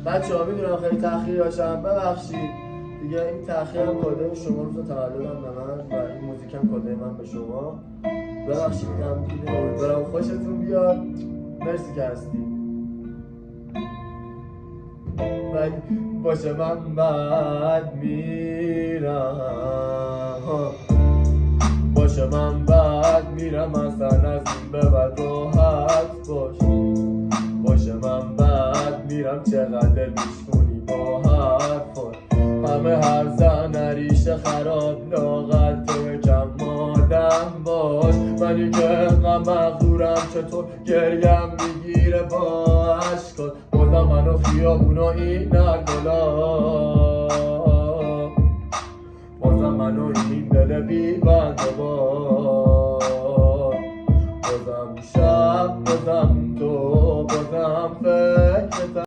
بچه‌ها میدونم خیلی تأخیر داشتم، ببخشید دیگه. این تأخیرم کده شما، روز تولدم به من و این موزیکم کده من به شما. ببخشید میگم دیگه، امیدوارم خوشتون بیاد. مرسی که هستی. ولی باشه من بعد میرم، باشه من بعد میرم، اصلا از این به بعد راحت باش. باشه من بعد میرم، چقدر میشونی با حرفات. همه هر زن ریشه خراب لاغر تو یکم مادم باش. منی که انقدر مغرورم چطور گریم میگیره با عشقات. بازم منو خیابون و این نگلا، بازم منو این دل بی بنده بار. بازم شب، بازم تو، بازم فکر